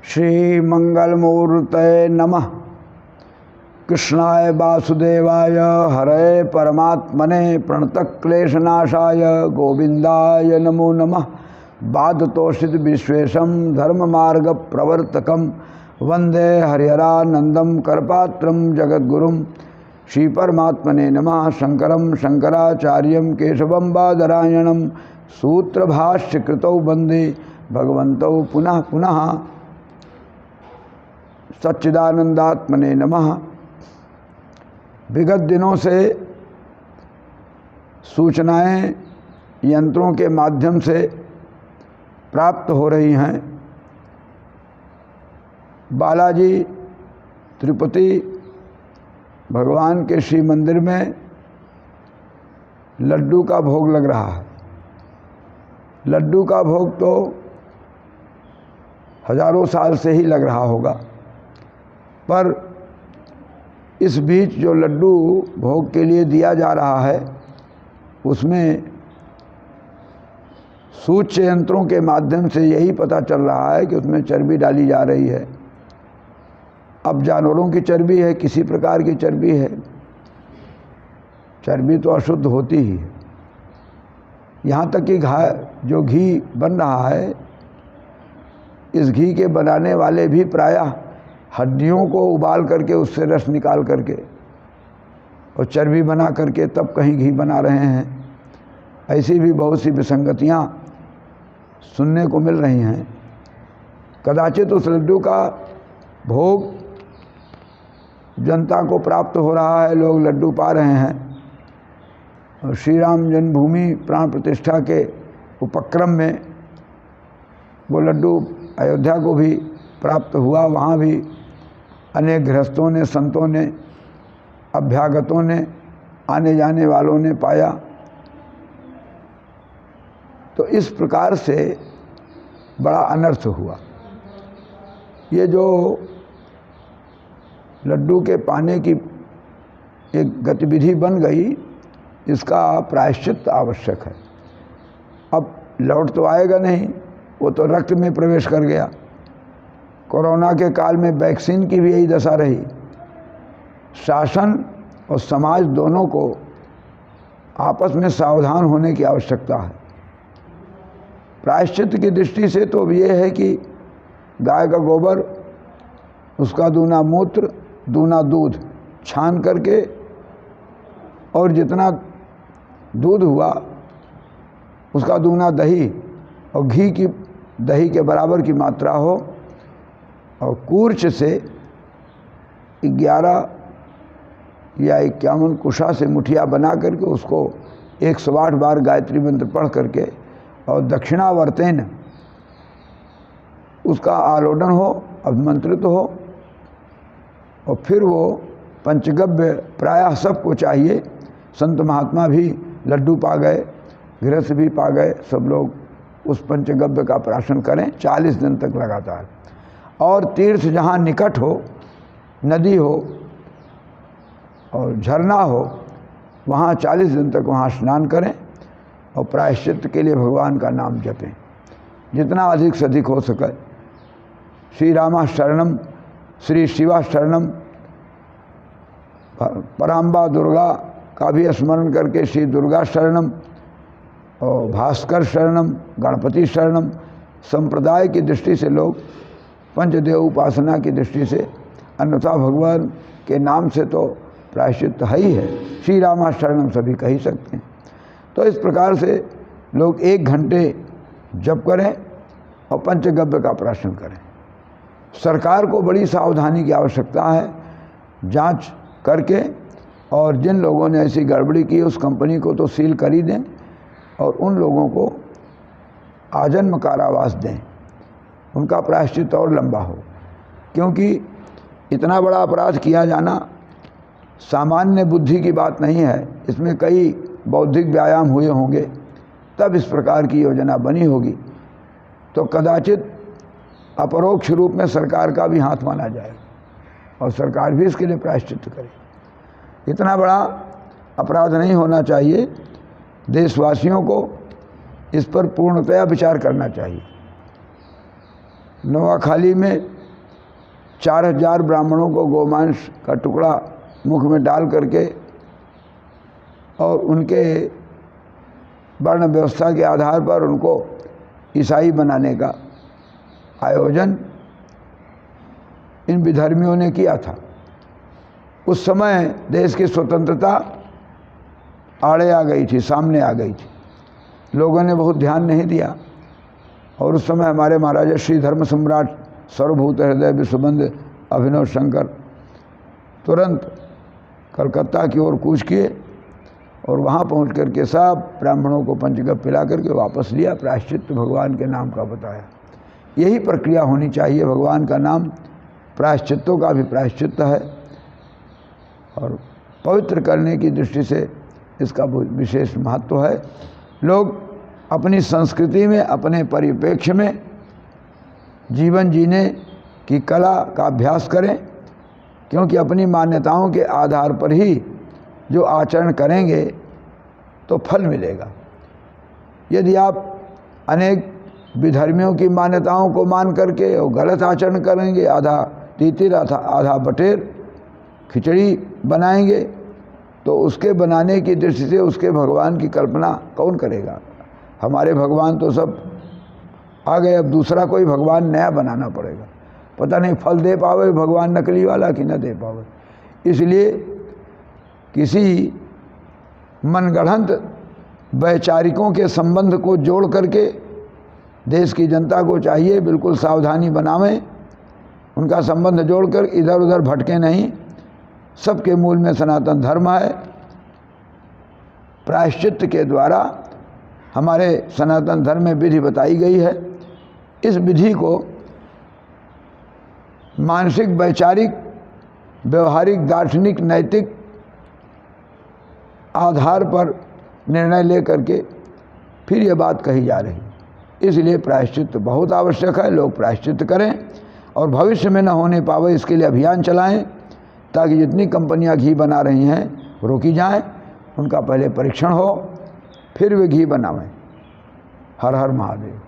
श्रीमंगलमूर्तये नमः। कृष्णाय वासुदेवाय हरे परमात्मने प्रणतक्लेशनाशाय गोविंदाय नमो नमः। बाधतोषित विश्वेशं धर्ममार्ग प्रवर्तकं वंदे हरिहरानंदं करपात्रं जगद्गुरुं श्रीपरमात्मने नमः। शंकरं शंकराचार्यं केशवं बादरायणं सूत्रभाष्यकृतौ वंदे भगवन्तौ पुनः पुनः। सच्चिदानंदात्मने नमः। विगत दिनों से सूचनाएं यंत्रों के माध्यम से प्राप्त हो रही हैं। बालाजी तिरुपति भगवान के श्री मंदिर में लड्डू का भोग लग रहा है। लड्डू का भोग तो हजारों साल से ही लग रहा होगा, पर इस बीच जो लड्डू भोग के लिए दिया जा रहा है उसमें सूच्य यंत्रों के माध्यम से यही पता चल रहा है कि उसमें चर्बी डाली जा रही है। अब जानवरों की चर्बी है, किसी प्रकार की चर्बी है, चर्बी तो अशुद्ध होती ही है। यहाँ तक कि जो घी बन रहा है, इस घी के बनाने वाले भी प्रायः हड्डियों को उबाल करके उससे रस निकाल करके और चर्बी बना करके तब कहीं घी बना रहे हैं। ऐसी भी बहुत सी विसंगतियाँ सुनने को मिल रही हैं। कदाचित उस लड्डू का भोग जनता को प्राप्त हो रहा है, लोग लड्डू पा रहे हैं। और श्री राम जन्मभूमि प्राण प्रतिष्ठा के उपक्रम में वो लड्डू अयोध्या को भी प्राप्त हुआ। वहाँ भी अनेक गृहस्थों ने, संतों ने, अभ्यागतों ने, आने जाने वालों ने पाया। तो इस प्रकार से बड़ा अनर्थ हुआ। ये जो लड्डू के पाने की एक गतिविधि बन गई, इसका प्रायश्चित आवश्यक है। अब लौट तो आएगा नहीं, वो तो रक्त में प्रवेश कर गया। कोरोना के काल में वैक्सीन की भी यही दशा रही। शासन और समाज दोनों को आपस में सावधान होने की आवश्यकता है। प्रायश्चित की दृष्टि से तो ये है कि गाय का गोबर, उसका दूना मूत्र, दूना दूध छान करके, और जितना दूध हुआ उसका दूना दही, और घी की दही के बराबर की मात्रा हो, और कूर्च से 11 या 51 कुशा से मुठिया बना करके उसको 108 बार गायत्री मंत्र पढ़ करके और दक्षिणावर्तेन उसका आलोडन हो, अभिमंत्रित हो, और फिर वो पंचगव्य प्रायः सबको चाहिए। संत महात्मा भी लड्डू पा गए, गृहस्थ भी पा गए, सब लोग उस पंचगव्य का प्राशन करें 40 दिन तक लगातार। और तीर्थ जहाँ निकट हो, नदी हो और झरना हो, वहाँ 40 दिन तक वहाँ स्नान करें और प्रायश्चित के लिए भगवान का नाम जपें, जितना अधिक से अधिक हो सके। श्री रामा शरणम, श्री शिवा शरणम, पराम्बा दुर्गा का भी स्मरण करके श्री दुर्गा शरणम और भास्कर शरणम, गणपति शरणम। संप्रदाय की दृष्टि से लोग पंचदेव उपासना की दृष्टि से, अन्यथा भगवान के नाम से तो प्रायश्चित है ही है। श्री रामा शरणम सभी कह ही सकते हैं। तो इस प्रकार से लोग 1 घंटे जप करें और पंचगव्य का प्राशन करें। सरकार को बड़ी सावधानी की आवश्यकता है, जांच करके, और जिन लोगों ने ऐसी गड़बड़ी की उस कंपनी को तो सील कर ही दें, और उन लोगों को आजन्म कारावास दें, उनका प्रायश्चित और लंबा हो। क्योंकि इतना बड़ा अपराध किया जाना सामान्य बुद्धि की बात नहीं है। इसमें कई बौद्धिक व्यायाम हुए होंगे, तब इस प्रकार की योजना बनी होगी। तो कदाचित अपरोक्ष रूप में सरकार का भी हाथ माना जाए और सरकार भी इसके लिए प्रायश्चित करे। इतना बड़ा अपराध नहीं होना चाहिए। देशवासियों को इस पर पूर्णतया विचार करना चाहिए। नोआखाली में 4000 ब्राह्मणों को गोमांस का टुकड़ा मुख में डाल करके और उनके वर्ण व्यवस्था के आधार पर उनको ईसाई बनाने का आयोजन इन विधर्मियों ने किया था। उस समय देश की स्वतंत्रता आड़े आ गई थी, सामने आ गई थी। लोगों ने बहुत ध्यान नहीं दिया और उस समय हमारे महाराजा श्री धर्म सम्राट सर्वभूत हृदय विश्वबंद अभिनव शंकर तुरंत कलकत्ता की ओर कूच किए और वहाँ पहुँच करके सब ब्राह्मणों को पंचगव्य पिला करके वापस लिया। प्रायश्चित भगवान के नाम का बताया। यही प्रक्रिया होनी चाहिए। भगवान का नाम प्रायश्चित्तों का भी प्रायश्चित्त है और पवित्र करने की दृष्टि से इसका विशेष महत्व है। लोग अपनी संस्कृति में, अपने परिप्रेक्ष्य में जीवन जीने की कला का अभ्यास करें, क्योंकि अपनी मान्यताओं के आधार पर ही जो आचरण करेंगे तो फल मिलेगा। यदि आप अनेक विधर्मियों की मान्यताओं को मान करके और गलत आचरण करेंगे, आधा तीतिर आधा बटेर खिचड़ी बनाएंगे, तो उसके बनाने की दृष्टि से उसके भगवान की कल्पना कौन करेगा। हमारे भगवान तो सब आ गए, अब दूसरा कोई भगवान नया बनाना पड़ेगा। पता नहीं फल दे पावे भगवान नकली वाला कि न दे पावे। इसलिए किसी मनगढ़ंत वैचारिकों के संबंध को जोड़ करके देश की जनता को चाहिए बिल्कुल सावधानी बनावें, उनका संबंध जोड़कर इधर उधर भटके नहीं। सबके मूल में सनातन धर्म है। प्रायश्चित्त के द्वारा हमारे सनातन धर्म में विधि बताई गई है। इस विधि को मानसिक, वैचारिक, व्यवहारिक, दार्शनिक, नैतिक आधार पर निर्णय ले करके फिर ये बात कही जा रही। इसलिए प्रायश्चित्त बहुत आवश्यक है। लोग प्रायश्चित्त करें और भविष्य में न होने पावे इसके लिए अभियान चलाएं, ताकि जितनी कंपनियां घी बना रही हैं रोकी जाएं, उनका पहले परीक्षण हो, फिर वे घी बनावें। हर हर महादेव।